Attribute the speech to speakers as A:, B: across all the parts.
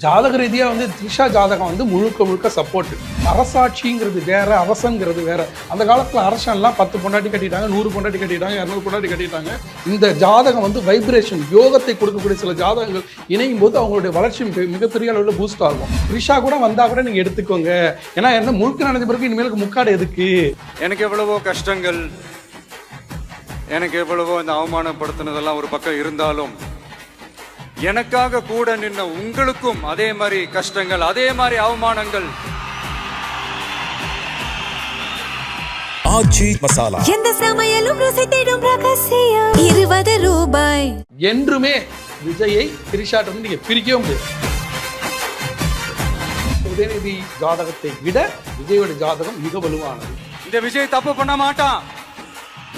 A: ஜாதக ரீதியாக வந்து த்ரிஷா ஜாதகம் வந்து முழுக்க முழுக்க சப்போர்ட். அரசாட்சிங்கிறது வேற, அரசங்கிறது வேற. அந்த காலத்தில் அரசன்லாம் 10 பொண்டாட்டி கட்டிட்டாங்க, 100 பொண்டாட்டி கட்டிட்டாங்க, 200 பொண்டாட்டி கட்டிட்டாங்க. இந்த ஜாதகம் வந்து வைப்ரேஷன், யோகத்தை கொடுக்கக்கூடிய சில ஜாதகங்கள் இணையும் போது அவங்களுடைய வளர்ச்சி மிகப்பெரிய அளவில் பூஸ்ட் ஆகும். த்ரிஷா கூட வந்தால் கூட நீங்கள் எடுத்துக்கோங்க. ஏன்னா என்ன முழுக்க நடந்த பிறகு இனிமேலுக்கு முக்காடு எதுக்கு?
B: எனக்கு எவ்வளவோ கஷ்டங்கள், எனக்கு எவ்வளவோ இந்த அவமானப்படுத்தினதெல்லாம் ஒரு பக்கம் இருந்தாலும் எனக்காக கூட நின்ன உங்களுக்கும் அதே மாதிரி கஷ்டங்கள், அதே மாதிரி அவமானங்கள்.
C: ஆச்சி மசாலா
D: எந்த சமையலும் ருசி தேடும் ரகசியம் 20 ரூபாய்.
A: என்றுமே விஜயை த்ரிஷாட்ட வந்து நீங்க பிரிக்கவே முடியாது. உதயநிதி ஜாதகத்தை விட விஜயோட ஜாதகம் மிக வலுவானது.
B: இந்த விஜய் தப்பு பண்ண மாட்டான்,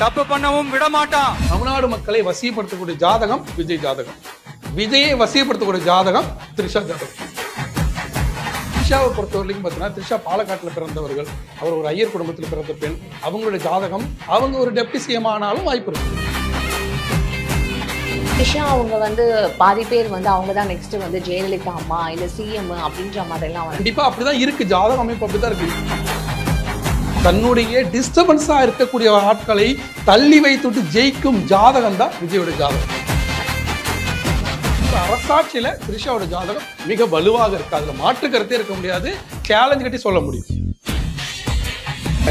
B: தப்பு பண்ணவும் விட மாட்டான்.
A: தமிழ்நாடு மக்களை வசியப்படுத்தக்கூடிய ஜாதகம் விஜய் ஜாதகம். விஜயை வசியப்படுத்தக்கூடிய ஜாதகம் த்ரிஷா ஜாதகம். த்ரிஷாவை பொறுத்தவரைக்கும் பார்த்தீங்கன்னா, த்ரிஷா பாலக்காட்டில் பிறந்தவர்கள், அவர் ஒரு ஐயர் குடும்பத்தில் பிறந்த பெண். அவங்களுடைய ஜாதகம், அவங்க ஒரு டெப்டி சிஎம் ஆனாலும் வாய்ப்பு இருக்கு.
E: த்ரிஷா அவங்க வந்து பாதி பேர் வந்து அவங்க தான் நெக்ஸ்ட் வந்து ஜெயலலிதா அம்மா இல்ல சிஎம் அப்படின்ற மாதிரிலாம்
A: கண்டிப்பா அப்படிதான் இருக்கு. ஜாதகம் அமைப்பு அப்படிதான் இருக்கு. தன்னுடைய டிஸ்டர்பன்ஸா இருக்கக்கூடிய ஆட்களை தள்ளி வைத்துட்டு ஜெயிக்கும் ஜாதகம் தான் விஜயோட ஜாதகம். அரசாட்சியில த்ரிஷாவோட ஜாதகம் மிக வலுவாக இருக்கு. அதுல மாற்று கருத்தே இருக்க முடியாது. சேலஞ்ச் கட்டி சொல்ல முடியும்.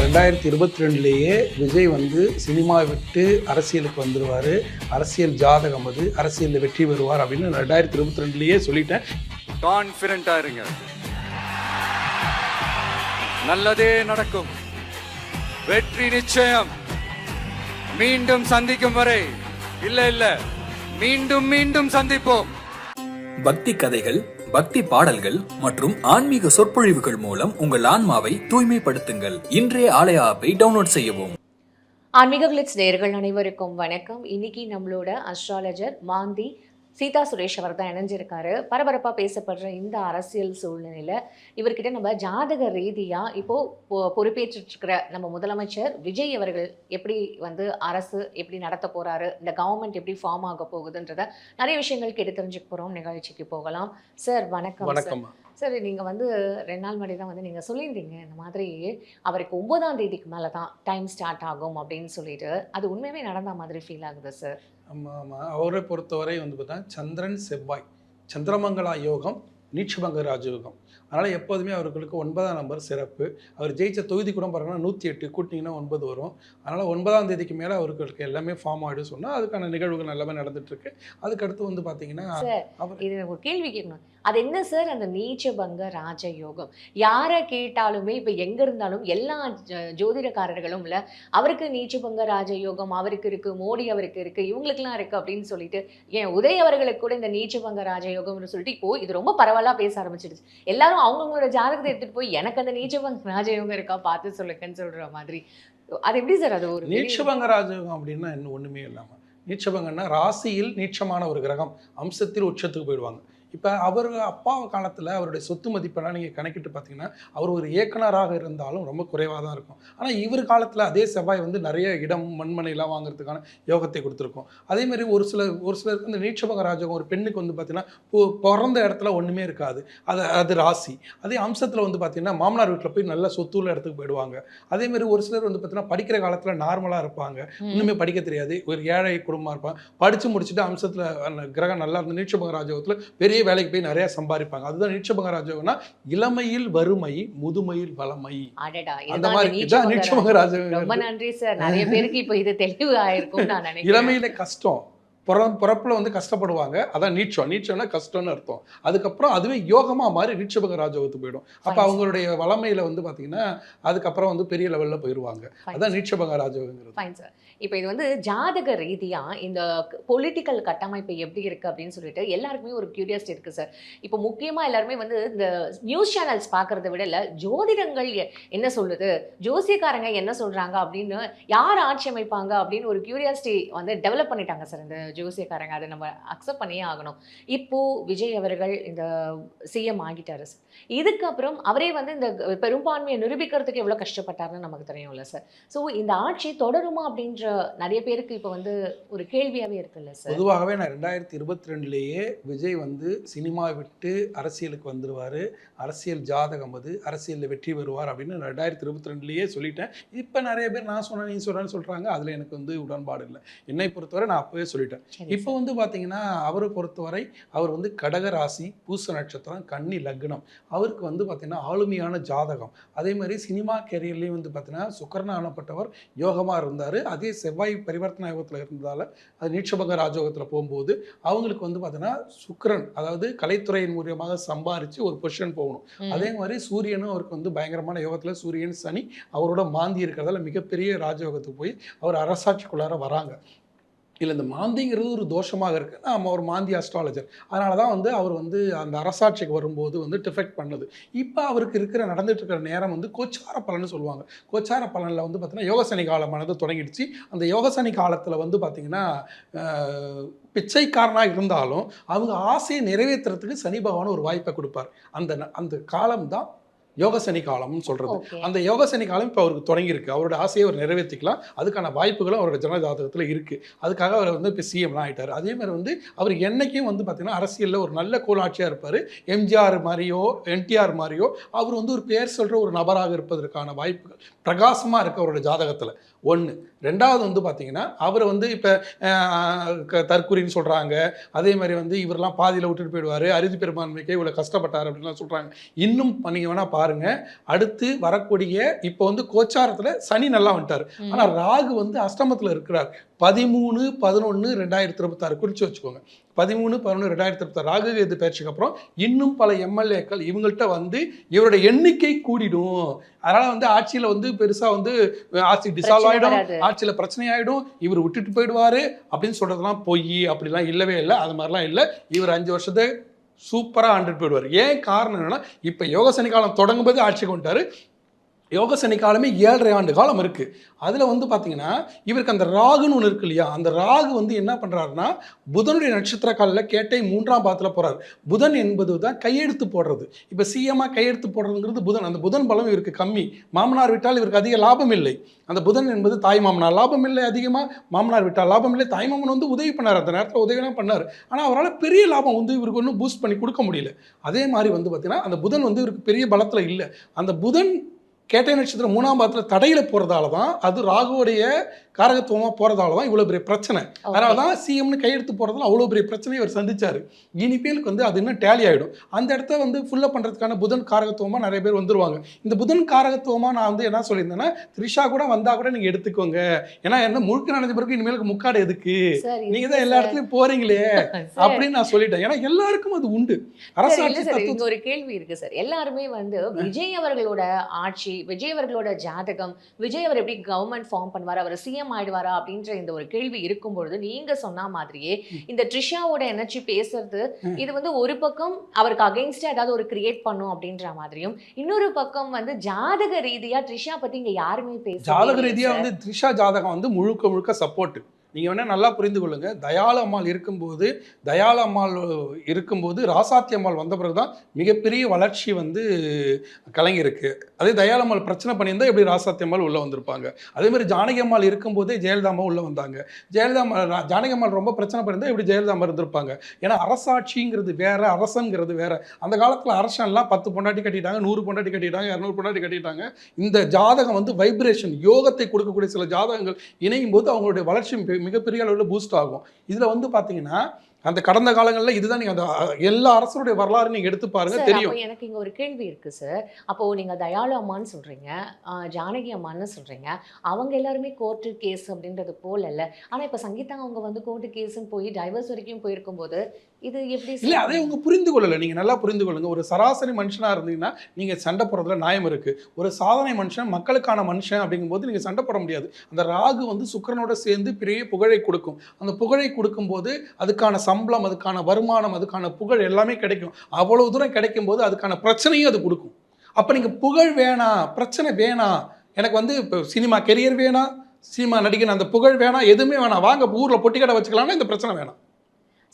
A: 2022 விஜய் வந்து சினிமாவை விட்டு அரசியலுக்கு வந்துருவாரு. அரசியல் ஜாதகம் அது, அரசியலில் வெற்றி பெறுவார் அப்படின்னு 2022 சொல்லிட்டேன்.
B: கான்ஃபிடென்ட்டா இருங்க, நல்லதே நடக்கும், வெற்றி நிச்சயம். மீண்டும் சந்திக்கும் வரை இல்ல மீண்டும் மீண்டும் சந்திப்போம்.
C: பக்தி கதைகள், பக்தி பாடல்கள் மற்றும் ஆன்மீக சொற்பொழிவுகள் மூலம் உங்கள் ஆன்மாவை தூய்மைப்படுத்துங்கள். இன்றைய ஆலய ஆப்பை டவுன்லோட் செய்யவும்.
E: ஆன்மீக கிளிட்ஸ் நேயர்கள் அனைவருக்கும் வணக்கம். இன்னைக்கு நம்மளோட அஸ்ட்ராலஜர் மாந்தி சீதா சுரேஷ் அவர் தான் இணைஞ்சிருக்காரு. பரபரப்பாக பேசப்படுற இந்த அரசியல் சூழ்நிலையில் இவர்கிட்ட நம்ம ஜாதக ரீதியாக இப்போது பொறுப்பேற்றிருக்கிற நம்ம முதலமைச்சர் விஜய் அவர்கள் எப்படி வந்து அரசு எப்படி நடத்த போகிறாரு, இந்த கவர்மெண்ட் எப்படி ஃபார்ம் ஆக போகுதுன்றத நிறைய விஷயங்கள் கேட்டு தெரிஞ்சுக்க போகிறோம். நிகழ்ச்சிக்கு போகலாம். சார் வணக்கம்.
A: வணக்கம்
E: சார். நீங்கள் வந்து 2 நாள் முன்னாடி தான் வந்து நீங்கள் சொல்லியிருந்தீங்க இந்த மாதிரி அவருக்கு 9ஆம் தேதிக்கு மேலே தான் டைம் ஸ்டார்ட் ஆகும் அப்படின்னு சொல்லிட்டு. அது உண்மையுமே நடந்த மாதிரி ஃபீல் ஆகுது சார்.
A: ஆமாம். அவரை பொறுத்தவரை வந்து பார்த்தா சந்திரன் செவ்வாய் சந்திரமங்கலா யோகம், நீட்சபங்க ராஜயோகம். அதனால் எப்போதுமே அவர்களுக்கு 9ஆம் நம்பர் சிறப்பு. அவர் ஜெயிச்ச தொகுதி கூட பாருங்கன்னா 108 கூட்டிங்கன்னா 9 வரும். அதனால் 9ஆம் தேதிக்கு மேலே அவர்களுக்கு எல்லாமே ஃபார்ம் ஆகிடும் சொன்னால் அதுக்கான நிகழ்வுகள் எல்லாமே நடந்துட்டுருக்கு. அதுக்கடுத்து வந்து பார்த்தீங்கன்னா
E: இது ஒரு கேள்வி கேட்கணும். அது என்ன சார் அந்த நீச்சபங்க ராஜயோகம்? யாரை கேட்டாலுமே இப்போ எங்கே இருந்தாலும் எல்லா ஜோதிடக்காரர்களும் இல்லை அவருக்கு நீச்சபங்க ராஜயோகம் அவருக்கு இருக்குது, மோடி அவருக்கு இருக்குது, இவங்களுக்குலாம் இருக்குது அப்படின்னு சொல்லிட்டு, ஏன் உதய் அவர்களுக்கு கூட இந்த நீச்சபங்க ராஜயோகம்னு சொல்லிட்டு இப்போது இது ரொம்ப பரவலாக பேச ஆரம்பிச்சிடுச்சு. எல்லாரும் அவங்களோட ஜாதகத்தை எடுத்துகிட்டு போய் எனக்கு அந்த நீச்சபங்க ராஜயோகம் இருக்கா பார்த்து சொல்லுங்கன்னு சொல்கிற மாதிரி. அது எப்படி சார்? அது ஒரு
A: நீட்சபங்க ராஜயோகம் அப்படின்னா இன்னும் ஒன்றுமே இல்லாமல், நீட்சபங்கன்னா ராசியில் நீட்சமான ஒரு கிரகம் அம்சத்தில் உச்சத்துக்கு போயிடுவாங்க. இப்போ அவர் அப்பா காலத்தில் அவருடைய சொத்து மதிப்பெல்லாம் நீங்கள் கணக்கிட்டு பார்த்தீங்கன்னா அவர் ஒரு இயக்குனராக இருந்தாலும் ரொம்ப குறைவாக தான் இருக்கும். ஆனால் இவர் காலத்தில் அதே செவ்வாய் வந்து நிறைய இடம் மண்மனைலாம் வாங்குறதுக்கான யோகத்தை கொடுத்துருக்கோம். அதேமாதிரி ஒரு சிலருக்கு இந்த நீட்சபங்க ராஜகம் ஒரு பெண்ணுக்கு வந்து பார்த்திங்கன்னா பிறந்த இடத்துல ஒன்றுமே இருக்காது, அது ராசி. அதே அம்சத்தில் வந்து பார்த்திங்கன்னா மாமனார் வீட்டில் போய் நல்ல சொத்துள்ள இடத்துக்கு போயிடுவாங்க. அதேமாதிரி ஒரு சிலர் வந்து பார்த்திங்கன்னா படிக்கிற காலத்தில் நார்மலாக இருப்பாங்க, இன்னுமே படிக்க தெரியாது, ஒரு ஏழை குடும்பமாக இருப்பாங்க. படித்து முடிச்சுட்டு அம்சத்தில் கிரகம் நல்லா இருந்த நீட்சபங்க ராஜகத்தில் பெரிய வேலைக்கு போய் நிறைய சம்பாதிப்பாங்க. அதுதான் நீட்சபங்க ராஜயோகம்னா இளமையில் வறுமை, முதுமையில் வளமை. அந்த மாதிரி இதான் நீட்சபங்க ராஜயோகம்.
E: ரொம்ப நன்றி சார். நிறைய பேருக்கு இப்போ இது தெளிவு ஆயிருக்கும் நான் நினைக்கிறேன்.
A: இளமையில கஷ்டம், பிறப்புல வந்து கஷ்டப்படுவாங்க, அதான் நீச்சம்னா கஷ்டம்னு அர்த்தம். அதுக்கப்புறம் அதுவே யோகமா மாறி நீட்சபங்க ராஜயோகத்துக்கு போயிடும். அப்ப அவங்களுடைய வளமையில வந்து பாத்தீங்கன்னா அதுக்கப்புறம் வந்து பெரிய லெவல்ல போயிருவாங்க. அதான் நீட்சபங்க ராஜயோகங்கிறது.
E: Fine sir. இப்போ இது வந்து ஜாதக ரீதியா இந்த பொலிட்டிக்கல் கட்டமைப்பு எப்படி இருக்கு அப்படின்னு சொல்லிட்டு எல்லாருக்குமே ஒரு கியூரியாசிட்டி இருக்கு சார். இப்போ முக்கியமா எல்லாருமே வந்து இந்த நியூஸ் சேனல்ஸ் பார்க்கறத விட இல்லை ஜோதிடங்கள் என்ன சொல்லுது, ஜோசியக்காரங்க என்ன சொல்றாங்க அப்படின்னு, யார் ஆட்சி அமைப்பாங்க அப்படின்னு ஒரு கியூரியாசிட்டி வந்து டெவலப் பண்ணிட்டாங்க சார் இந்த ஜோசியக்காரங்க, அதை நம்ம அக்செப்ட் பண்ணியே ஆகணும். இப்போ விஜய் அவர்கள் இந்த சிஎம் ஆகிட்டாரு சார். இதுக்கப்புறம் அவரே வந்து இந்த பெரும்பான்மையை நிரூபிக்கிறதுக்கு எவ்வளோ கஷ்டப்பட்டாருன்னு நமக்கு தெரியும்ல சார். ஸோ இந்த ஆட்சி தொடருமா அப்படின்ற நிறைய பேருக்கு இப்போ வந்து ஒரு கேள்வியாகவே இருக்குல்ல சார்.
A: பொதுவாகவே நான் 2022லேயே விஜய் வந்து சினிமா விட்டு அரசியலுக்கு வந்துடுவார், அரசியல் ஜாதகம் அது, அரசியலில் வெற்றி பெறுவார் அப்படின்னு 2022லேயே சொல்லிட்டேன். இப்போ நிறைய பேர் நான் சொன்னேன் நீ சொல்கிறேன்னு சொல்கிறாங்க. அதில் எனக்கு வந்து உடன்பாடு இல்லை. என்னை பொறுத்தவரை நான் அப்போவே சொல்லிட்டேன். இப்போ வந்து பார்த்தீங்கன்னா அவரை பொறுத்தவரை அவர் வந்து கடக ராசி, பூச நட்சத்திரம், கன்னி லக்னம். அவருக்கு வந்து பார்த்தீங்கன்னா ஆளுமையான ஜாதகம். அதே மாதிரி சினிமா கேரியர்லேயும் வந்து பார்த்தீங்கன்னா சுக்கரன் ஆனப்பட்டவர் யோகமாக இருந்தார். அதே செவ்வாய் பரிவர்த்தன யோகத்தில் இருந்ததால் அது நீட்சபங்க ராஜயோகத்தில் போகும்போது அவங்களுக்கு வந்து பார்த்தீங்கன்னா சுக்கிரன், அதாவது கலைத்துறையின் மூலியமாக சம்பாரித்து ஒரு பொசிஷன் போகணும். அதே மாதிரி சூரியனும் அவருக்கு வந்து பயங்கரமான யோகத்தில் சூரியன் சனி அவரோட மாந்தி இருக்கிறதால மிகப்பெரிய ராஜயோகத்துக்கு போய் அவர் அரசாட்சிக்குள்ளார வராங்க. இல்லை இந்த மாந்திங்கிறது ஒரு தோஷமாக இருக்குது. நம்ம ஒரு மாந்தி அஸ்ட்ராலஜர், அதனால தான் வந்து அவர் வந்து அந்த அரசாட்சிக்கு வரும்போது வந்து டிஃபெக்ட் பண்ணுது. இப்போ அவருக்கு நடந்துட்டு இருக்கிற நேரம் வந்து கோச்சார பலன்னு சொல்லுவாங்க. கோச்சார பலனில் வந்து பார்த்தீங்கன்னா யோகசனி காலமானது தொடங்கிடுச்சு. அந்த யோகசனி காலத்தில் வந்து பார்த்திங்கன்னா பிச்சைக்காரனாக இருந்தாலும் அவங்க ஆசையை நிறைவேற்றுறதுக்கு சனி பகவான் ஒரு வாய்ப்பை கொடுப்பார். அந்த காலம்தான் யோகசனி காலம்னு சொல்கிறது. அந்த யோகசனி காலம் இப்போ அவருக்கு தொடங்கியிருக்கு. அவரோட ஆசையை அவர் நிறைவேற்றிக்கலாம். அதுக்கான வாய்ப்புகளும் அவரோட ஜன ஜாதகத்தில் இருக்குது. அதுக்காக அவர் வந்து இப்போ சிஎம்லாம் ஆகிட்டார். அதே மாதிரி வந்து அவர் என்றைக்கும் வந்து பார்த்திங்கன்னா அரசியலில் ஒரு நல்ல கோலாட்சியாக இருப்பார். எம்ஜிஆர் மாதிரியோ என்டிஆர் மாதிரியோ அவர் வந்து ஒரு பேர் சொல்கிற ஒரு நபராக இருப்பதற்கான வாய்ப்புகள் பிரகாசமாக இருக்குது அவரோட ஜாதகத்தில். ஒன்று. ரெண்டாவது வந்து பார்த்திங்கன்னா அவர் வந்து இப்போ தற்கொலைன்னு சொல்கிறாங்க. அதே மாதிரி வந்து இவரெல்லாம் பாதியில் விட்டுட்டு போயிடுவார், அறுதி பெரும்பான்மைக்கே இவ்வளோ கஷ்டப்பட்டார் அப்படின்லாம் சொல்கிறாங்க. இன்னும் நீங்கள் வேணால் பாருங்கள், அடுத்து வரக்கூடிய இப்போ வந்து கோச்சாரத்தில் சனி நல்லா வந்துட்டார். ஆனால் ராகு வந்து அஷ்டமத்தில் இருக்கிறார். 13/11/2026 குறித்து வச்சுக்கோங்க. 13/11/2026 ராகு கேது பயிற்சிக்கு அப்புறம் இன்னும் பல எம்எல்ஏக்கள் இவங்கள்ட்ட வந்து இவருடைய எண்ணிக்கை கூடிடும். அதனால் வந்து ஆட்சியில் வந்து பெருசாக வந்து ஆட்சி டிசால்வ் ஆகிடும், ஆட்சியில் பிரச்சனை ஆகிடும், இவர் விட்டுட்டு போயிடுவார் அப்படின்னு சொல்கிறதுலாம் பொய். அப்படிலாம் இல்லவே இல்லை. அது மாதிரிலாம் இல்லை. இவர் 5 வருஷத்தை சூப்பராக ஆண்டுட்டு போயிடுவார். ஏன் காரணம் என்னன்னா இப்போ யோகசனி காலம் தொடங்கும்போது ஆட்சிக்கு வந்துட்டார். யோக சனி காலமே 7.5 ஆண்டு காலம் இருக்குது. அதில் வந்து பார்த்தீங்கன்னா இவருக்கு அந்த ராகுன்னு ஒன்று இருக்கு இல்லையா, அந்த ராகு வந்து என்ன பண்ணுறாருன்னா புதனுடைய நட்சத்திர காலில் கேட்டை 3ஆம் பாதத்தில் போகிறார். புதன் என்பது தான் கையெழுத்து போடுறது. இப்போ சிஎம்மாக கையெழுத்து போடுறதுங்கிறது புதன். அந்த புதன் பலம் இவருக்கு கம்மி. மாமனார் விட்டால் இவருக்கு அதிக லாபம் இல்லை. அந்த புதன் என்பது தாய் மாமனார் லாபம் இல்லை அதிகமாக, மாமனார் விட்டால் லாபம் இல்லை. தாய் மாமன் வந்து உதவி பண்ணார், அந்த நேரத்தில் உதவிலாம் பண்ணார். ஆனால் அவரால் பெரிய லாபம் வந்து இவருக்கு ஒன்றும் பூஸ்ட் பண்ணி கொடுக்க முடியல. அதே மாதிரி வந்து பார்த்தீங்கன்னா அந்த புதன் வந்து இவருக்கு பெரிய பலத்தில் இல்லை. அந்த புதன் கேட்டை நட்சத்திரம் 3ஆம் பாதத்தில் தடையில் போகிறதால தான், அது ராகுவோடைய காரகத்துவமாக போகிறதால தான் இவ்வளோ பெரிய பிரச்சனை. அதனால தான் சிஎம்னு கையெழுத்து போகிறதால அவ்வளோ பெரிய பிரச்சனையை அவர் சந்திச்சார். இனிப்பேலுக்கு வந்து அது இன்னும் டேலி ஆகிடும். அந்த இடத்த வந்து ஃபுல்லாக பண்ணுறதுக்கான புதன் காரகத்துவமாக நிறைய பேர் வந்துருவாங்க. இந்த புதன் காரகத்துவமாக நான் வந்து என்ன சொல்லியிருந்தேன்னா, த்ரிஷா கூட வந்தால் கூட நீங்கள் எடுத்துக்கோங்க. ஏன்னா என்ன முழுக்க நடந்த பிறகு இனிமேலுக்கு முக்காடு எதுக்கு, நீங்கள் தான் எல்லா இடத்துலையும் போகிறீங்களே அப்படின்னு நான் சொல்லிட்டேன். ஏன்னா எல்லாருக்கும் அது உண்டு. அரசாட்சி
E: ஒரு கேள்வி இருக்குது சார். எல்லாருமே வந்து விஜய் அவர்களோட ஆட்சி, விஜய் அவர்களோட ஜாதகம், விஜய் அவர் எப்படி கவர்மெண்ட் ஃபார்ம் பண்ணுவார், அவர் சிஎம் ஆயிடுவாரா அப்படின்ற இந்த ஒரு கேள்வி இருக்கும்பொழுது நீங்க சொன்ன மாதிரியே இந்த ட்ரிஷாவோட எனர்ஜி பேசுறது இது வந்து ஒரு பக்கம் அவருக்கு அகைன்ஸ்டா ஏதாவது ஒரு கிரியேட் பண்ணும் அப்படின்ற மாதிரியும், இன்னொரு பக்கம் வந்து ஜாதக ரீதியா ட்ரிஷா பத்தி இங்க யாருமே பேச,
A: ஜாதக ரீதியா வந்து ட்ரிஷா ஜாதகம் வந்து முழுக்க சப்போர்ட். நீங்கள் வேணால் நல்லா புரிந்து கொள்ளுங்கள். தயாள அம்மாள் இருக்கும்போது ராசாத்தி அம்மாள் வந்த பிறகு தான் மிகப்பெரிய வளர்ச்சி வந்து கலைஞருக்கு. அதே தயாள அம்மாள் பிரச்சனை பண்ணியிருந்தால் எப்படி ராசாத்தி அம்மாள் உள்ளே வந்திருப்பாங்க. அதேமாதிரி ஜானகி அம்மாள் இருக்கும்போதே ஜெயலலிதா அம்மா உள்ளே வந்தாங்க. ஜானகி அம்மாள் ரொம்ப பிரச்சனை பண்ணியிருந்தால் எப்படி ஜெயலலிதா அம்மா இருந்திருப்பாங்க. ஏன்னா அரசாட்சிங்கிறது வேற, அரசங்கிறது வேற. அந்த காலத்தில் அரசன்லாம் 10 பொண்டாட்டி கட்டிட்டாங்க, 100 பொண்டாட்டி கட்டிட்டாங்க, 200 பொண்டாட்டி கட்டிட்டாங்க. இந்த ஜாதகம் வந்து வைப்ரேஷன், யோகத்தை கொடுக்கக்கூடிய சில ஜாதகங்கள் இணையும் போது அவங்களுடைய வளர்ச்சி மிகப்பெரிய அளவில் பூஸ்ட் ஆகும். இதில் வந்து பார்த்தீங்கன்னா அந்த கடந்த காலங்களில் இதுதான் நீங்கள் அந்த எல்லா அரசருடைய வரலாறு நீங்கள் எடுத்து பாருங்க தெரியும்.
E: எனக்கு இங்கே ஒரு கேள்வி இருக்குது சார். அப்போது நீங்கள் தயாளு அம்மான்னு சொல்கிறீங்க, ஜானகி அம்மான்னு சொல்கிறீங்க, அவங்க எல்லாருமே கோர்ட்டு கேஸ் அப்படின்றது போல இல்லை. ஆனால் இப்போ சங்கீதா அவங்க வந்து கோர்ட்டு கேஸுன்னு போய் டைவர்ஸ் வரைக்கும் போயிருக்கும்போது இது எப்படி
A: இல்லை, அதை அவங்க புரிந்து கொள்ளலை. நீங்கள் நல்லா புரிந்து கொள்ளுங்க. ஒரு சராசரி மனுஷனாக இருந்தீங்கன்னா நீங்கள் சண்டை போடுறதுல நியாயம் இருக்குது. ஒரு சாதனை மனுஷன், மக்களுக்கான மனுஷன் அப்படிங்கும்போது நீங்கள் சண்டை போட முடியாது. அந்த ராகு வந்து சுக்கிரனோட சேர்ந்து பெரிய புகழை கொடுக்கும். அந்த புகழை கொடுக்கும்போது அதுக்கான சம்பளம், அதுக்கான வருமானம், அதுக்கான புகழ் எல்லாமே கிடைக்கும். அவ்வளவு தூரம் கிடைக்கும் போது அதுக்கான பிரச்சனையும் அது கொடுக்கும். அப்போ நீங்கள் புகழ் வேணாம், பிரச்சனை வேணாம், எனக்கு வந்து இப்போ சினிமா கெரியர் வேணாம், சினிமா நடிகன் அந்த புகழ் வேணாம், எதுவுமே வேணாம், வாங்க ஊர்ல பொட்டி கடை வச்சுக்கலாம்னா இந்த பிரச்சனை வேணாம்.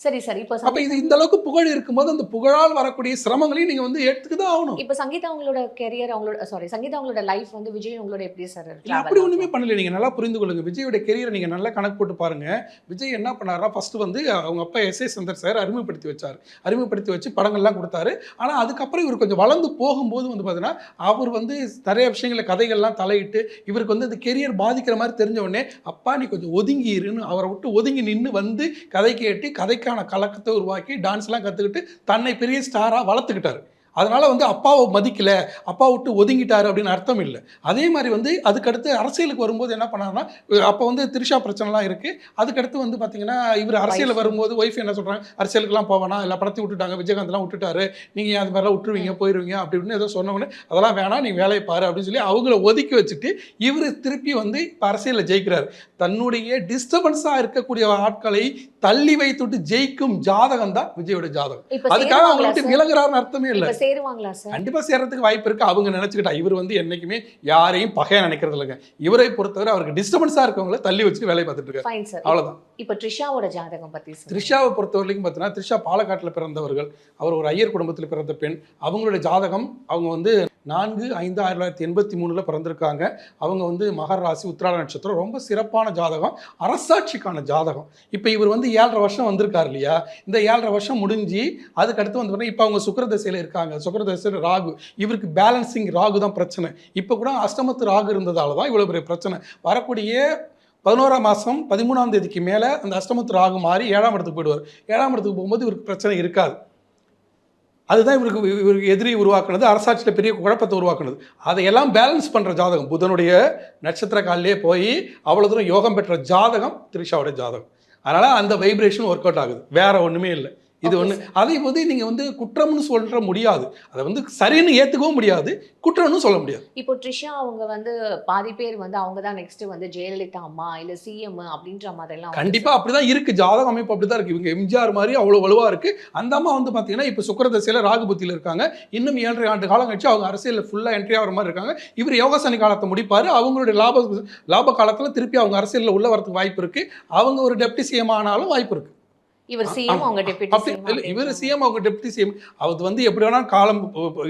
E: சரி சார். இப்போ
A: அப்ப இது இந்த அளவுக்கு புகழ் இருக்கும்போது அந்த புகழால் வரக்கூடிய சிரமங்களையும் நீங்க வந்து எடுத்துக்க தான் ஆகணும்.
E: இப்போ சங்கீதா அவங்களோட கெரியர், அவங்களோட சங்கீதா அவங்களோட லைஃப் வந்து விஜய் அவங்களோட எப்படி சார்
A: அப்படி ஒண்ணுமே பண்ணல. நீங்க நல்லா புரிந்து கொள்ளுங்க. விஜயோட கெரியரை நீங்க நல்லா கணக்கு போட்டு பாருங்க. விஜய் என்ன பண்ணாரா, ஃபர்ஸ்ட் வந்து அவங்க அப்பா S.A. சந்தர் சார் அறிமுகப்படுத்தி வச்சார். அறிமுகப்படுத்தி வச்சு படங்கள்லாம் கொடுத்தாரு. ஆனா அதுக்கப்புறம் இவர் கொஞ்சம் வளர்ந்து போகும்போது வந்து பார்த்தீங்கன்னா அவர் வந்து நிறைய விஷயங்கள கதைகள்லாம் தலையிட்டு இவருக்கு வந்து அந்த கெரியர் பாதிக்கிற மாதிரி தெரிஞ்ச உடனே அப்பா நீ கொஞ்சம் ஒதுங்கி இருன்னு அவரை விட்டு ஒதுங்கி நின்று வந்து கதை கேட்டு கதைக்கான கலக்கத்தை உருவாக்கி டான்ஸ்லாம் கற்றுக்கிட்டு தன்னை பெரிய ஸ்டாராக வளர்த்துக்கிட்டாரு. அதனால வந்து அப்பாவை மதிக்கல, அப்பா விட்டு ஒதுங்கிட்டாரு அப்படின்னு அர்த்தம் இல்லை. அதே மாதிரி வந்து அதுக்கடுத்து அரசியலுக்கு வரும்போது என்ன பண்ணாருன்னா, அப்போ வந்து திரிஷா பிரச்சனைலாம் இருக்கு. அதுக்கடுத்து வந்து பார்த்தீங்கன்னா இவர் அரசியல் வரும்போது ஒய்ஃப் என்ன சொல்றாங்க, அரசியலுக்குலாம் போவேனா, இல்லை படத்தை விட்டுட்டாங்க, விஜயகாந்த்லாம் விட்டுட்டாரு, நீங்கள் அது மாதிரிலாம் விட்டுருவீங்க போயிடுவீங்க அப்படி இப்படின்னு ஏதோ சொன்னவொடனே அதெல்லாம் வேணாம் நீ வேலையை பாரு அப்படின்னு சொல்லி அவங்கள ஒதுக்கி வச்சுட்டு இவர் திருப்பி வந்து இப்போ அரசியலில் ஜெயிக்கிறாரு. தன்னுடைய டிஸ்டர்பன்ஸாக இருக்கக்கூடிய ஆட்களை தள்ளி வைத்துட்டு ஜெயிக்கும் ஜாதகம் தான் விஜயோட ஜாதகம். அதுக்காக அவங்க விட்டு விலகுறாருன்னு அர்த்தமே இல்லை.
E: சேருவாங்களா சார்?
A: கண்டிப்பா சேர்றதுக்கு வாய்ப்பு இருக்கு. அவங்க நினைச்சுக்கிட்டா இவர் வந்து என்னைக்குமே யாரையும் பகையா நினைக்கிறது இல்லைங்க. இவரை பொறுத்தவரை அவருக்கு டிஸ்டர்பன்ஸா இருக்கவங்களை தள்ளி வச்சு வேலையை பார்த்துட்டு இருக்காரு.
E: Fine sir.
A: அவ்வளவுதான்.
E: இப்போ த்ரிஷாவோட ஜாதகம் பத்தி சார்.
A: த்ரிஷாவை பொறுத்தவரைக்கும் பார்த்தீங்கன்னா த்ரிஷா பாலக்காட்டில் பிறந்தவர்கள். அவர் ஒரு ஐயர் குடும்பத்தில் பிறந்த பெண். அவங்களோட ஜாதகம் அவங்க வந்து 4/5/1983 பிறந்திருக்காங்க. அவங்க வந்து மகர ராசி, உத்திராட நட்சத்திரம். ரொம்ப சிறப்பான ஜாதகம், அரசாட்சிக்கான ஜாதகம். இப்போ இவர் வந்து 7.5 வருஷம் வந்திருக்காரு இல்லையா, இந்த 7.5 வருஷம் முடிஞ்சு அதுக்கடுத்து வந்து இப்போ அவங்க சுக்கிரதசையில் இருக்காங்க. சுக்கிரதசையில் ராகு, இவருக்கு பேலன்சிங் ராகு தான் பிரச்சனை. இப்போ கூட அஷ்டமத்து ராகு இருந்ததால தான் இவ்வளோ பெரிய பிரச்சனை. வரக்கூடிய 11ஆம் மாதம் 13ஆம் தேதிக்கு மேலே அந்த அஷ்டமத்து ராகு மாறி 7ஆம் இடத்துக்கு போயிடுவார். 7ஆம் இடத்துக்கு போகும்போது இவருக்கு பிரச்சனை இருக்காது. அதுதான் இவருக்கு எதிரி உருவாக்குனது, அரசாட்சியில் பெரிய குழப்பத்தை உருவாக்குனது. அதையெல்லாம் பேலன்ஸ் பண்ணுற ஜாதகம் புதனுடைய நட்சத்திர காலிலே போய் அவ்வளோ தூரம் யோகம் பெற்ற ஜாதகம் த்ரிஷாவோட ஜாதகம். அதனால் அந்த வைப்ரேஷன் ஒர்க் அவுட் ஆகுது, வேற ஒன்றுமே இல்லை. இது ஒன்று. அதை வந்து நீங்கள் வந்து குற்றம்னு சொல்ல முடியாது, அதை வந்து சரின்னு ஏற்றுக்கவும் முடியாது, குற்றம்னு சொல்ல முடியாது.
E: இப்போ த்ரிஷா அவங்க வந்து பாதி பேர் வந்து அவங்க தான் நெக்ஸ்ட் வந்து ஜெயலலிதா அம்மா இல்லை சிஎம் அப்படின்ற மாதிரிலாம்
A: கண்டிப்பாக அப்படி தான் இருக்குது. ஜாதக அமைப்பு அப்படி தான் இருக்குது. இவங்க எம்ஜிஆர் மாதிரி அவ்வளோ வலுவாக இருக்குது. அந்த அம்மா வந்து பார்த்தீங்கன்னா இப்போ சுக்கிரதசையில் ராகுபுத்தியில் இருக்காங்க. இன்னும் 7.5 ஆண்டு காலம் கழிச்சு அவங்க அரசியலில் ஃபுல்லாக என்ட்ரி ஆகிற மாதிரி இருக்காங்க. இவர் யோகாசனி காலத்தை முடிப்பார். அவங்களுடைய லாப காலத்தில் திருப்பி அவங்க அரசியலில் உள்ள வரதுக்கு வாய்ப்பு இருக்குது. அவங்க ஒரு டெப்டி சிஎம் ஆனாலும் வாய்ப்பு இருக்குது.
E: இவர் சிஎம் அவங்க டெப்யூட்டி சிஎம்.
A: இவர் சிஎம் அவங்க டெப்யூட்டி சிஎம். அது வந்து எப்படி வேணாலும் காலம்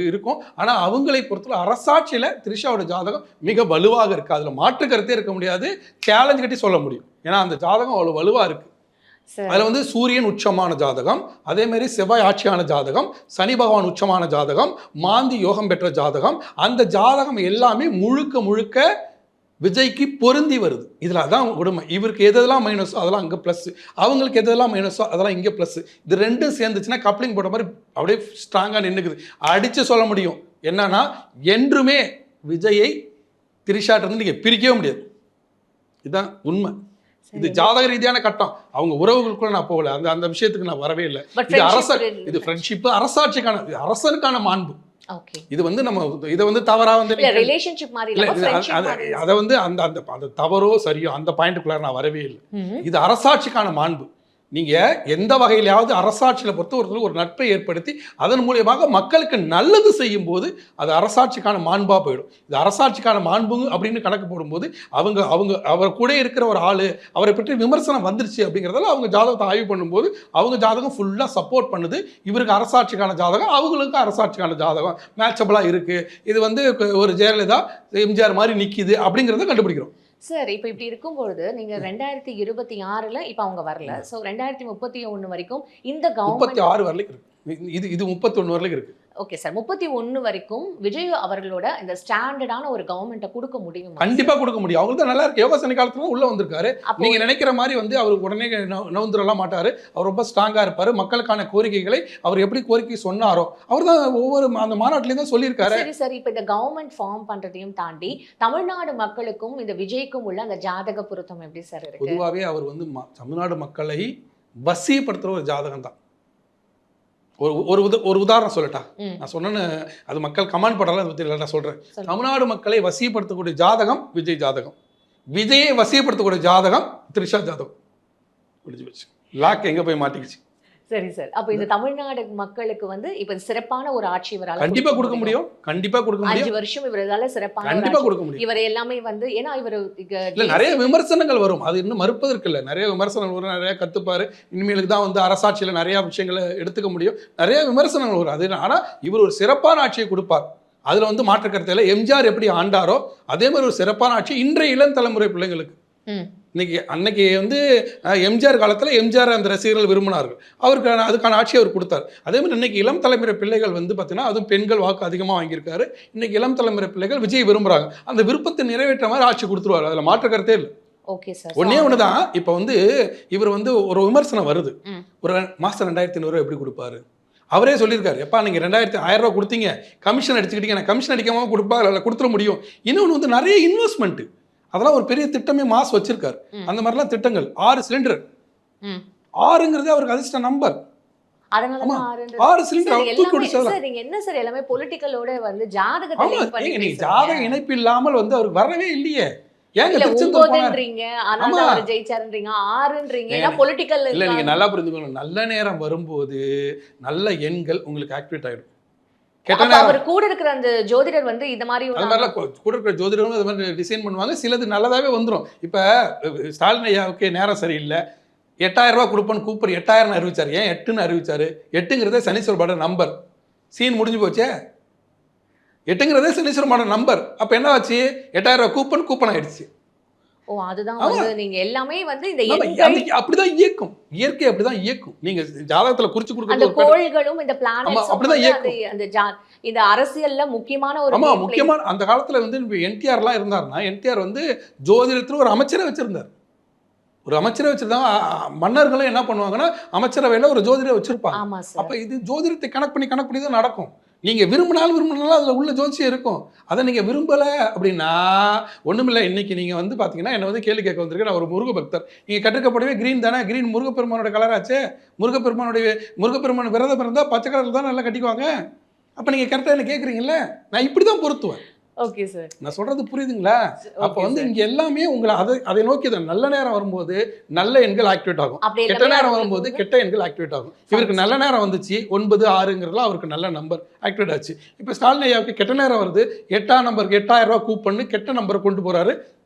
A: இருக்கும். ஆனால் அவங்களை பொறுத்தவரை அரசாட்சியில் த்ரிஷாவோட ஜாதகம் மிக வலுவாக இருக்கு. அதில் மாற்று கருத்தே இருக்க முடியாது, சேலஞ்ச் கட்டி சொல்ல முடியும். ஏன்னா அந்த ஜாதகம் அவ்வளோ வலுவாக இருக்கு. அதில் வந்து சூரியன் உச்சமான ஜாதகம், அதே மாதிரி செவ்வாய் ஆட்சியான ஜாதகம், சனி பகவான் உச்சமான ஜாதகம், மாந்தி யோகம் பெற்ற ஜாதகம். அந்த ஜாதகம் எல்லாமே முழுக்க விஜய்க்கு பொருந்தி வருது. இதில் அதான் உண்மை. இவருக்கு எதெல்லாம் மைனஸோ அதெல்லாம் அங்கே ப்ளஸ், அவங்களுக்கு எதெல்லாம் மைனஸோ அதெல்லாம் இங்கே ப்ளஸ். இது ரெண்டும் சேர்ந்துச்சுன்னா கப்ளிங் போட்ட மாதிரி அப்படியே ஸ்ட்ராங்காக நின்றுக்குது. அடித்து சொல்ல முடியும் என்னன்னா, என்றுமே விஜயை திரிஷாட்டிருந்து நீங்கள் பிரிக்கவே முடியாது. இதுதான் உண்மை. இது ஜாதக ரீதியான கட்டம். அவங்க உறவுகளுக்குள்ள நான் போகல, அந்த விஷயத்துக்கு நான் வரவே இல்லை. இது ஃப்ரெண்ட்ஷிப், அரசாட்சிக்கான, அரசனுக்கான மாண்பு. இது வந்து நம்ம இதை வந்து தவறா வந்து
E: ரிலேஷன்ஷிப் மாதிரி இல்ல,
A: அதை வந்து அந்த தவறோ சரியோ அந்த பாயிண்ட்டுக்குள்ள நான் வரவே இல்லை. இது அரசாட்சிக்கான மாண்பு. நீங்கள் எந்த வகையிலாவது அரசாட்சியில் பொறுத்தவரைக்கும் ஒரு நட்பை ஏற்படுத்தி அதன் மூலியமாக மக்களுக்கு நல்லது செய்யும் போது அது அரசாட்சிக்கான மாண்பாக போயிடும். இது அரசாட்சிக்கான மாண்பு அப்படின்னு கணக்கு போடும்போது அவர் கூட இருக்கிற ஒரு ஆள், அவரை பற்றி விமர்சனம் வந்துருச்சு அப்படிங்கிறதால அவங்க ஜாதகத்தை ஆய்வு பண்ணும்போது அவங்க ஜாதகம் ஃபுல்லாக சப்போர்ட் பண்ணுது. இவருக்கு அரசாட்சிக்கான ஜாதகம், அவங்களுக்கு அரசாட்சிக்கான ஜாதகம் மேட்சபிளாக இருக்குது. இது வந்து ஒரு ஜெயலலிதா எம்ஜிஆர் மாதிரி நிற்கிது அப்படிங்கிறத கண்டுபிடிக்கிறோம்.
E: சார் இப்போ இப்படி இருக்கும்பொழுது நீங்க 2026ல் இப்போ அவங்க வரல, ஸோ 2031 வரைக்கும் இந்த கவர்மெண்ட்
A: 36 வரைக்கும் இருக்கு. இது 31 வரைக்கும் இருக்கு.
E: ஓகே சார், 31 வரைக்கும் விஜய் அவர்களோட இந்த ஸ்டாண்டர்டான ஒரு கவர்மெண்ட்டை கொடுக்க முடியும்?
A: கண்டிப்பா கொடுக்க முடியும். அவங்களுக்கு தான் நல்லா இருக்கு. யோகாசனி காலத்துல உள்ள வந்திருக்காரு. நீங்க நினைக்கிற மாதிரி வந்து அவர் உடனே நவுந்துடலாம் மாட்டாரு. அவர் ரொம்ப ஸ்ட்ராங்கா இருப்பாரு. மக்களுக்கான கோரிக்கைகளை அவர் எப்படி கோரிக்கை சொன்னாரோ அவர் தான் ஒவ்வொரு அந்த மாநாட்டிலையும் தான் சொல்லியிருக்காரு.
E: சரி சார், இப்போ இந்த கவர்மெண்ட் ஃபார்ம் பண்றதையும் தாண்டி தமிழ்நாடு மக்களுக்கும் இந்த விஜய்க்கும் உள்ள அந்த ஜாதக பொருத்தம் எப்படி சார் இருக்கு?
A: பொதுவாகவே அவர் வந்து தமிழ்நாடு மக்களை வசியப்படுத்துற ஒரு ஜாதகம் தான். ஒரு உதாரணம் சொல்லட்டா? நான் சொன்னேன்னு அது மக்கள் கமெண்ட் பண்ணலாம், அதை பற்றி நான் சொல்கிறேன். தமிழ்நாடு மக்களை வசியப்படுத்தக்கூடிய ஜாதகம் விஜய் ஜாதகம், விஜயை வசியப்படுத்தக்கூடிய ஜாதகம் த்ரிஷா ஜாதகம். முடிஞ்சு போச்சு. லாக் எங்கே போய் மாட்டிக்கிச்சு.
E: சரி சார். அப்ப இந்த தமிழ்நாடு மக்களுக்கு வந்து இப்ப சிறப்பான ஒரு ஆட்சி இவரால
A: கண்டிப்பா கொடுக்க முடியும், கண்டிப்பா கொடுக்க
E: 5
A: முடியும்,
E: வருஷம் இவரால சிறப்பான ஒரு
A: கண்டிப்பா
E: ஆட்சி.
A: கொடுக்க முடியும்.
E: இவர் எல்லாமே வந்து ஏன்னா இவர்
A: இல்ல நிறைய விமர்சனங்கள் வரும், அது இன்னும் மறுப்பதற்கு இல்லை. நிறைய விமர்சனங்கள் வரும், நிறைய கத்துப்பாரு. இனிமேலுக்கு தான் வந்து அரசாட்சியில நிறைய விஷயங்களை எடுத்துக்க முடியும், நிறைய விமர்சனங்கள் வரும். அது ஆனா இவர் ஒரு சிறப்பான ஆட்சியை கொடுப்பார், அதுல வந்து மாற்று கருத்து இல்லை. எம்ஜிஆர் எப்படி ஆண்டாரோ அதே மாதிரி ஒரு சிறப்பான ஆட்சி இன்றைய இளம் தலைமுறை பிள்ளைங்களுக்கு. அன்னைக்கு வந்து எம்ஜிஆர் காலத்தில் எம்ஜிஆர் அந்த ரசிகர்கள் விரும்பினார்கள், அவருக்கு அதுக்கான ஆட்சி அவர் கொடுத்தார். அதே மாதிரி இன்னைக்கு இளம் தலைமுறை பிள்ளைகள் வந்து பார்த்தீங்கன்னா அதுவும் பெண்கள் வாக்கு அதிகமாக வாங்கியிருக்காரு. இன்னைக்கு இளம் தலைமுறை பிள்ளைகள் விஜய் விரும்புகிறாங்க, அந்த விருப்பத்தை நிறைவேற்ற மாதிரி ஆட்சி கொடுத்துருவார், அதில் மாற்று கருத்தே இல்லை.
E: Okay sir.
A: ஒன்னே ஒண்ணுதான், இப்போ வந்து இவர் வந்து ஒரு விமர்சனம் வருது, ஒரு மாசம் 2500 எப்படி கொடுப்பாரு? அவரே சொல்லியிருக்காரு, எப்பா நீங்க 1000 ரூபா கொடுத்தீங்க, கமிஷன் அடிச்சுக்கிட்டீங்க, நான் கமிஷன் அடிக்காம கொடுத்துட முடியும். இன்னொன்று வந்து நிறைய இன்வெஸ்ட்மெண்ட், அதெல்லாம் ஒரு பெரிய திட்டமே மாஸ் வச்சிருக்காரு. அந்த மாதிரிலாம் திட்டங்கள் 6 சிலிண்டர், 6ங்கிறது அவருக்கு அதிர்ஷ்ட நம்பர்.
E: அதனால
A: 6 சிலிண்டர் தூக்கி கொடுத்தாரு.
E: சார் நீங்க என்ன சார் எல்லாமே பொலிட்டிக்கலோட வந்து ஜாதகத்தை லிங்க் பண்ணி
A: நீங்க ஜாதக இணைப்பு இல்லாமல் வந்து அவருக்கு வரவே இல்லையே. ஏங்க
E: திருச்செந்தூர்ன்றீங்க, ஆனா அவர் ஜெயிச்சாருன்றீங்க, 6ன்றீங்க, ஏன்னா பொலிட்டிக்கல்
A: இல்ல. நீங்க நல்லா புரிஞ்சுக்கணும், நல்ல நேரம் வரும்போது நல்ல எண்கள் உங்களுக்கு ஆக்டிவேட் ஆயிடும்.
E: அவர் கூட இருக்கிற அந்த ஜோதிடர் வந்து இந்த மாதிரி
A: கூட இருக்கிற ஜோதிடரும் அது மாதிரி டிசைன் பண்ணுவாங்க, சிலது நல்லதாவே வந்துடும். இப்ப ஸ்டாலின் ஐயாவுக்கு நேரம் சரியில்லை, 8000 ரூபாய் கொடுப்பேன்னு கூப்பர் 8000 அறிவிச்சாரு. ஏன் 8ன்னு அறிவிச்சாரு? 8ங்கிறதே சனீஸ்வரபாட நம்பர், சீன் முடிஞ்சு போச்சே. 8ங்கிறதே சனீஸ்வரபாட நம்பர். அப்ப என்ன ஆச்சு? 8000 ரூபாய் கூப்பன் ஆயிடுச்சு.
E: ஓ, அதுதான் வந்து நீங்க எல்லாமே வந்து இந்த
A: அப்படிதான் இயக்கும், இயற்கை அப்படிதான் இயக்கும். நீங்க ஜாதகத்துல குறிச்சு கொடுக்க
E: அந்த கோள்களும் இந்த பிளானட்ஸ்
A: அப்படிதான் இயக்கும்.
E: இந்த அரசியல்ல முக்கியமான ஒரு
A: முக்கியமான அந்த காலத்துல வந்து என்டிஆர்லாம் இருந்தாருன்னா, என்டிஆர் வந்து ஜோதிடத்துல ஒரு அமைச்சரை வச்சிருந்தார், ஒரு அமைச்சரை வச்சிருந்தாங்க. மன்னர்களும் என்ன பண்ணுவாங்கன்னா அமைச்சரவையில ஒரு ஜோதிடரை வச்சிருப்பாங்க. அப்ப இது ஜோதிடத்தை கணக்கு பண்ணி தான் நடக்கும். நீங்க விரும்பினாலும் அதுல உள்ள ஜோதிஷம் இருக்கும். அதை நீங்க விரும்பல அப்படின்னா ஒண்ணுமில்லை. இன்னைக்கு நீங்க வந்து பாத்தீங்கன்னா என்ன வந்து கேள்வி கேட்க வந்திருக்கேன், நான் ஒரு முருக பக்தர். நீங்க கற்றுக்கப்படவே கிரீன் தானே, கிரீன் முருகப்பெருமானோட கலராச்சே. முருகப்பெருமான் விரதம் இருந்தா பச்சை கலர் தான் நல்லா கட்டிக்குவாங்க. அப்ப நீங்க கரெக்டா என்ன கேட்குறீங்கல்ல, நான் இப்படிதான் பொருத்துவேன்.
E: ஓகே சார்,
A: நான் சொல்றது புரியுதுங்களா? அப்ப வந்து இங்க எல்லாமே உங்களை அதை நோக்கி தான். நல்ல நேரம் வரும்போது நல்ல எண்கள் ஆக்டிவேட் ஆகும், கெட்ட நேரம் வரும்போது கெட்ட எண்கள் ஆக்டிவேட் ஆகும். இவருக்கு நல்ல நேரம் வந்துச்சு, 9, 6ங்கிறதுலாம் அவருக்கு நல்ல நம்பர் ஆக்டிவேட் ஆச்சு. இப்ப ஸ்டாலின் ஐயாவுக்கு கெட்ட நேரம் வருது, 8ஆம் நம்பருக்கு 8000 ரூபாய் கூப்பன்னு கெட்ட நம்பரை கொண்டு போறாரு,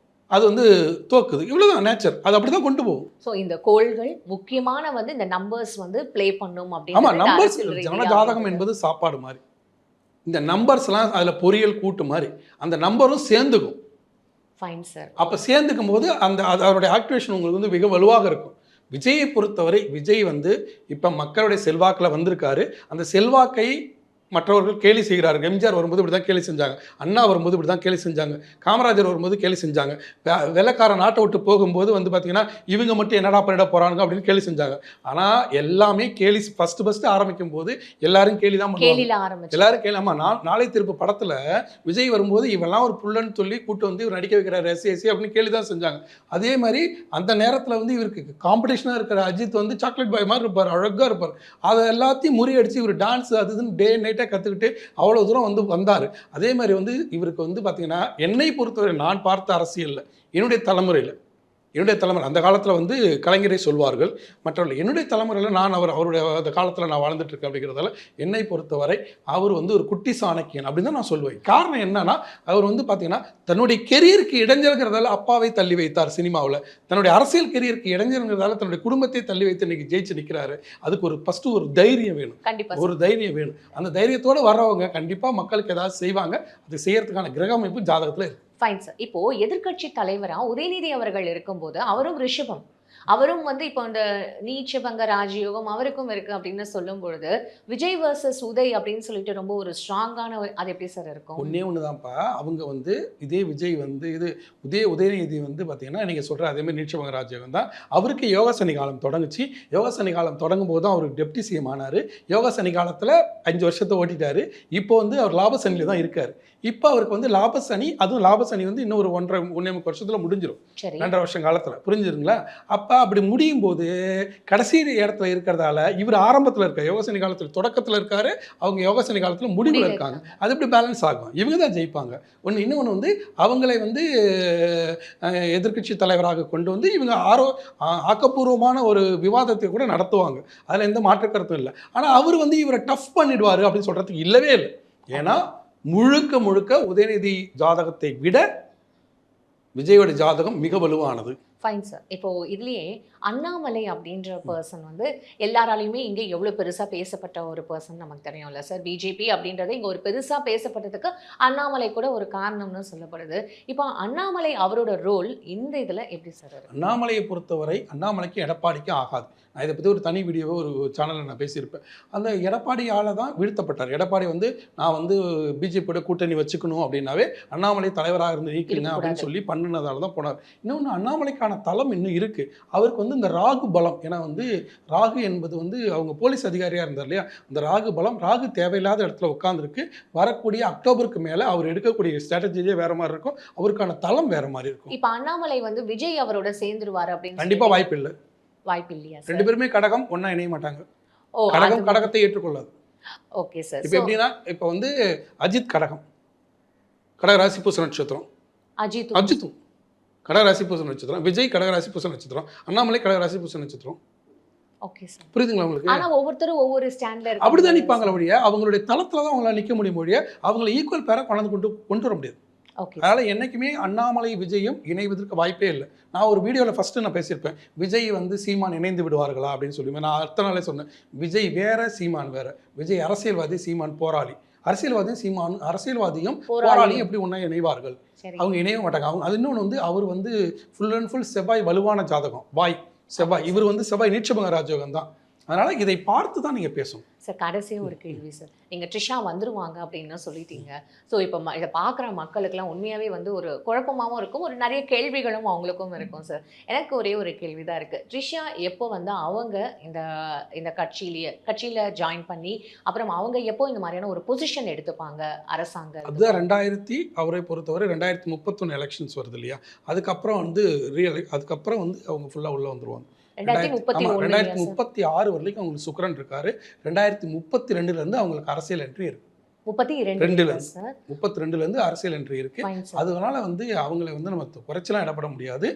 A: அது வந்து தோக்குது. இவ்வளவுதான் நேச்சர், அது அப்படிதான் கொண்டு போகும்.
E: சோ இந்த கோள்கள் முக்கியமான வந்து இந்த நம்பர்ஸ் வந்து ப்ளே பண்ணும் அப்படின்னு.
A: ஆமா, நம்பர்ஸ் ஜனஜாதகம் என்பது சாப்பாடு மாதிரி. இந்த நம்பர்ஸ்லாம் அதில் பொரியல் கூட்டு மாதிரி அந்த நம்பரும் சேர்ந்துக்கும்.
E: Fine sir.
A: அப்போ சேர்ந்துக்கும் போது அதோடைய ஆக்டிவேஷன் உங்களுக்கு வந்து மிக வலுவாக இருக்கும். விஜயை பொறுத்தவரை விஜய் வந்து இப்போ மக்களுடைய செல்வாக்கில் வந்திருக்காரு. அந்த செல்வாக்கை மற்றவர்கள் கேலி செய்கிறார்கள். எம்ஜிஆர் வரும்போது இப்படி தான் கேலி செஞ்சாங்க, அண்ணா வரும்போது இப்படி தான் கேலி செஞ்சாங்க, காமராஜர் வரும்போது கேலி செஞ்சாங்க, வெள்ளக்கார நாட்டை விட்டு போகும்போது வந்து பார்த்தீங்கன்னா இவங்க மட்டும் என்னடா பண்ணிட போகிறாங்க அப்படின்னு கேலி செஞ்சாங்க. ஆனால் எல்லாமே கேலி ஃபஸ்ட்டு ஆரம்பிக்கும் போது எல்லாரும் கேலி தான் பண்ணுவாங்க. எல்லாரும் கேள்வி. ஆமாம், நாளை திருப்பு படத்தில் விஜய் வரும்போது இவெல்லாம் ஒரு புள்ளன்னு சொல்லி கூட்டு வந்து இவர் நடிக்க வைக்கிறார் எஸ்சி அப்படின்னு கேலி தான் செஞ்சாங்க. அதே மாதிரி அந்த நேரத்தில் வந்து இவருக்கு காம்படிஷனாக இருக்கிற அஜித் வந்து சாக்லேட் பாய் மாதிரி இருப்பார், அழகாக இருப்பார். அதை எல்லாத்தையும் முறியடிச்சு இவர் டான்ஸ் அது இதுன்னு டே நைட்டாக கற்றுக்கிட்டு அவ்வளோ தூரம் வந்து வந்தார். அதே மாதிரி வந்து இவருக்கு வந்து பார்த்தீங்கன்னா என்னை பொறுத்தவரை நான் பார்த்த அரசியலில் என்னுடைய தலைமுறை அந்த காலத்தில் வந்து கலைஞரை சொல்வார்கள், மற்றவர்கள் என்னுடைய தலைமுறையில் நான் அவருடைய அந்த காலத்தில் நான் வாழ்ந்துட்டு இருக்கேன். அப்படிங்கிறதால என்னை பொறுத்தவரை அவர் வந்து ஒரு குட்டி சாணக்கியன் அப்படின்னு தான் நான் சொல்லுவேன். காரணம் என்னன்னா, அவர் வந்து பார்த்தீங்கன்னா தன்னுடைய கெரியருக்கு இடைஞ்சல்கிறதால அப்பாவை தள்ளி வைத்தார் சினிமாவில், தன்னுடைய அரசியல் கெரியருக்கு இடைஞ்சல்கிறதால தன்னுடைய குடும்பத்தை தள்ளி வைத்து இன்னைக்கு ஜெயிச்சு நிற்கிறாரு. அதுக்கு ஒரு ஃபஸ்ட்டு ஒரு தைரியம் வேணும், ஒரு தைரியம் வேணும். அந்த தைரியத்தோடு வர்றவங்க கண்டிப்பாக மக்களுக்கு ஏதாவது செய்வாங்க. அது செய்யறதுக்கான கிரக அமைப்பு ஜாதகத்தில் இருக்கு.
E: Fine sir. இப்போ எதிர்க்கட்சி தலைவரா உதயநிதி அவர்கள் இருக்கும்போது அவரும் ரிஷபம், அவரும் வந்து இப்போ இந்த நீச்சபங்க ராஜயோகம் அவருக்கும் இருக்கு அப்படின்னு சொல்லும் பொழுது விஜய் வர்சஸ் உதய் அப்படின்னு சொல்லிட்டு ரொம்ப ஒரு ஸ்ட்ராங்கான அது எப்படி சார் இருக்கும்?
A: ஒன்னே ஒண்ணுதான்ப்பா, அவங்க வந்து இதே விஜய் வந்து உதயநிதி வந்து பார்த்தீங்கன்னா நீங்கள் சொல்கிற அதேமாதிரி நீச்சபங்க ராஜயோகம் தான். அவருக்கு யோகாசனி காலம் தொடங்குச்சு. யோகாசனி காலம் தொடங்கும் போது தான் அவருக்கு டெப்டி சிஎம் ஆனார். யோகாசனி காலத்தில் 5 வருஷத்தை ஓட்டிட்டாரு. இப்போ வந்து அவர் லாபசனியில் தான் இருக்கார். இப்போ அவருக்கு வந்து லாபசனி, அதுவும் லாபசனி வந்து இன்னும் ஒரு 1.5 வருஷத்தில் முடிஞ்சிடும், 2.5 வருஷம் காலத்தில். புரிஞ்சுதுங்களா? அப்போ அப்போ அப்படி முடியும் போது கடைசி இடத்துல இருக்கிறதால இவர் ஆரம்பத்தில் இருக்கார், யோகசனி காலத்தில் தொடக்கத்தில் இருக்காரு, அவங்க யோகசனி காலத்தில் முடிவில் இருக்காங்க. அது எப்படி பேலன்ஸ் ஆகும்? இவங்க தான் ஜெயிப்பாங்க. இன்னொன்று வந்து அவங்களை வந்து எதிர்க்கட்சி தலைவராக கொண்டு வந்து இவங்க ஆக்கப்பூர்வமான ஒரு விவாதத்தை கூட நடத்துவாங்க. அதில் எந்த மாற்று கருத்தும் இல்லை. ஆனால் அவர் வந்து இவரை டஃப் பண்ணிடுவார் அப்படின்னு சொல்கிறதுக்கு இல்லவே இல்லை. ஏன்னா முழுக்க முழுக்க உதயநிதி ஜாதகத்தை விட விஜயோட ஜாதகம் மிக வலுவானது.
E: Fine sir. இப்போ இதுலயே அண்ணாமலை அப்படின்ற பர்சன் வந்து எல்லாராலையுமே இங்கே எவ்வளோ பெருசாக பேசப்பட்ட ஒரு பர்சன் நமக்கு தெரியும்ல சார். பிஜேபி அப்படின்றது இங்கே ஒரு பெருசாக பேசப்பட்டதுக்கு அண்ணாமலை கூட ஒரு காரணம்னு சொல்லப்படுது. இப்போ அண்ணாமலை அவரோட ரோல் இந்த இதில் எப்படி சார்?
A: அண்ணாமலையை பொறுத்தவரை அண்ணாமலைக்கு எடப்பாடிக்கும் ஆகாது. நான் இதை பற்றி ஒரு தனி வீடியோவை ஒரு சேனலில் நான் பேசியிருப்பேன். அந்த எடப்பாடியால் தான் வீழ்த்தப்பட்டார். எடப்பாடி வந்து நான் வந்து பிஜேபியோட கூட்டணி வச்சுக்கணும் அப்படின்னாவே அண்ணாமலை தலைவராக இருந்து நீக்கிங்க அப்படின்னு சொல்லி பண்ணினதால தான் போனார். இன்னொன்று அண்ணாமலைக்கான தளம் இன்னும் இருக்குது. அவருக்கு வந்து இந்த ராகு பலம், ஏன்னா வந்து ராகு என்பது வந்து அவங்க போலீஸ் அதிகாரியாக இருந்தார் இல்லையா, அந்த ராகு பலம், ராகு தேவையில்லாத இடத்துல உட்காந்துருக்கு. வரக்கூடிய அக்டோபருக்கு மேலே அவர் எடுக்கக்கூடிய ஸ்ட்ராட்டஜியே வேற மாதிரி இருக்கும், அவருக்கான தளம் வேற மாதிரி இருக்கும்.
E: இப்போ அண்ணாமலை வந்து விஜய் அவரோட சேர்ந்துருவார் அப்படின்னு
A: கண்டிப்பாக வாய்ப்பு இல்லை.
E: வாய்ப்பு இல்லையா?
A: ரெண்டு பேருமே கடகம் ஒன்றா இணைய மாட்டாங்க.
E: ஓ,
A: கடகம் கடகத்தை ஏற்றுக்கொள்ளாது.
E: Okay sir.
A: இப்போ எப்படின்னா, இப்போ வந்து அஜித் கடகம், கடகராசி பூச நட்சத்திரம், அஜித்தும் கடகராசி பூச நட்சத்திரம், விஜய் கடகராசி பூச நட்சத்திரம், அண்ணாமலை கடகராசி பூச நட்சத்திரம்.
E: Okay sir.
A: புரியுதுங்களா உங்களுக்கு?
E: ஆனா ஒவ்வொருத்தரும் ஒவ்வொரு ஸ்டாண்ட்ல இருக்கு.
A: அப்படிதான் நிற்பாங்களே ஒழிய அவங்களுடைய தளத்துல தான் அவங்களால நிற்க முடியும் ஒழிய அவங்களை ஈக்குவல் பேரை கொண்டு வர முடியாது. அதனால என்னைக்குமே அண்ணாமலை விஜயும் இணைவதற்கு வாய்ப்பே இல்லை. நான் ஒரு வீடியோவில் ஃபர்ஸ்ட் நான் பேசியிருப்பேன், விஜய் வந்து சீமான் இணைந்து விடுவார்களா அப்படின்னு சொல்லி. நான் அடுத்த நாளே சொன்னேன், விஜய் வேற சீமான் வேற. விஜய் அரசியல்வாதி, சீமான் போராளி. அரசியல்வாதியும் சீமான் அரசியல்வாதியும் போராளியும் எப்படி ஒன்றா இணைவார்கள்? அவங்க இணைய மாட்டாங்க. அவங்க அது இன்னொன்று வந்து அவர் வந்து ஃபுல் அண்ட் ஃபுல் செவ்வாய் வலுவான ஜாதகம், வாய் செவ்வாய். இவர் வந்து செவ்வாய் நீச்சபங்க ராஜயோகம் தான். அதனால இதை பார்த்து தான் நீங்க பேசணும்
E: சார். கடைசியாக ஒரு கேள்வி சார். நீங்கள் ட்ரிஷா வந்துருவாங்க அப்படின்னு சொல்லிட்டீங்க. ஸோ இப்போ இதை பார்க்குற மக்களுக்கெல்லாம் உண்மையாகவே வந்து ஒரு குழப்பமாகவும் இருக்கும், ஒரு நிறைய கேள்விகளும் அவங்களுக்கும் இருக்கும் சார். எனக்கு ஒரே ஒரு கேள்வி தான் இருக்குது. ட்ரிஷா எப்போ வந்து அவங்க இந்த கட்சியில் ஜாயின் பண்ணி அப்புறம் அவங்க எப்போ இந்த மாதிரியான ஒரு பொசிஷன் எடுத்துப்பாங்க அரசாங்கம்?
A: அதுதான் அவரை பொறுத்தவரை 2031 எலெக்ஷன்ஸ் வருது இல்லையா, அதுக்கப்புறம் வந்து அதுக்கப்புறம் வந்து அவங்க ஃபுல்லாக உள்ளே வந்துருவாங்க. 2036 வரைக்கும் அவங்களுக்கு சுக்கிரன் இருக்காரு. 2032 அவங்களுக்கு அரசியல் என்ட்ரி இருக்கு. 32 அரசியல் என்ட்ரி இருக்கு. அதனால வந்து அவங்களை வந்து நம்ம குறைச்சலாம் இடப்பட முடியாது.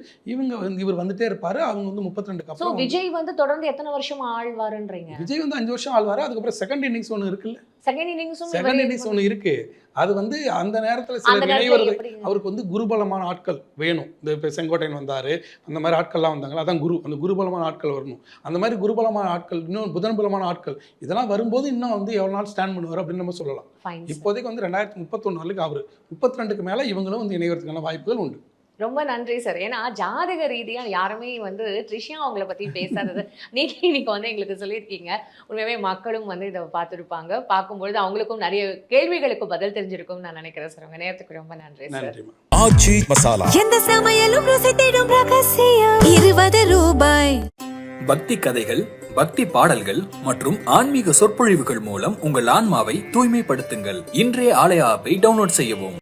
A: இவர் வந்துட்டே இருப்பாரு. அவங்க வந்து 32க்கு அப்புறம்
E: விஜய் வந்து தொடர்ந்து எத்தனை வருஷம் ஆழ்வாருன்றீங்க?
A: விஜய் வந்து 5 வருஷம் ஆழ்வாரு. அதுக்கப்புறம் செகண்ட் இன்னிங்ஸ் ஒன்று இருக்குல்ல, செகண்ட் இன்னிங்ஸ் ஒன்று இருக்கு. அது வந்து அந்த நேரத்தில் சில நினைவர்கள், அவருக்கு வந்து குருபலமான ஆட்கள் வேணும். இந்த இப்போ செங்கோட்டையன் வந்தாரு, அந்த மாதிரி ஆட்கள்லாம் வந்தாங்களா, அதான் குரு. அந்த குருபலமான ஆட்கள் வரணும். அந்த மாதிரி குருபலமான ஆட்கள், இன்னும் புதன் பலமான ஆட்கள், இதெல்லாம் வரும்போது இன்னும் வந்து எவ்வளோ நாள் ஸ்டாண்ட் பண்ணுவார் அப்படின்னு நம்ம சொல்லலாம். இப்போதைக்கு வந்து 2031 வரைக்கும் அவர் 32க்கு மேலே இவங்களும் வந்து இணைவதற்கான வாய்ப்புகள் உண்டு.
E: ரொம்ப நன்றி சார். ஏன்னா ஜாதக ரீதியாக யாருமே வந்து ட்ரிஷா அவங்கள பற்றி பேசாதது இன்னைக்கு வந்து எங்களுக்கு சொல்லியிருக்கீங்க. உண்மையாகவே மக்களும் வந்து இதை பார்த்துருப்பாங்க. பார்க்கும்பொழுது அவங்களுக்கும் நிறைய கேள்விகளுக்கு பதில் தெரிஞ்சிருக்கும்னு நான் நினைக்கிறேன் சார். உங்கள் நேரத்துக்கு ரொம்ப நன்றி சார்.
D: ஆச்சி மசாலா, எந்த சமையலும் ருசி தேடும் ரகசியம். 20 ரூபாய்.
C: பக்தி கதைகள், பக்தி பாடல்கள் மற்றும் ஆன்மீக சொற்பொழிவுகள் மூலம் உங்கள் ஆன்மாவை தூய்மைப்படுத்துங்கள். இன்றைய ஆலய ஆப்பை டவுன்லோட் செய்யவும்.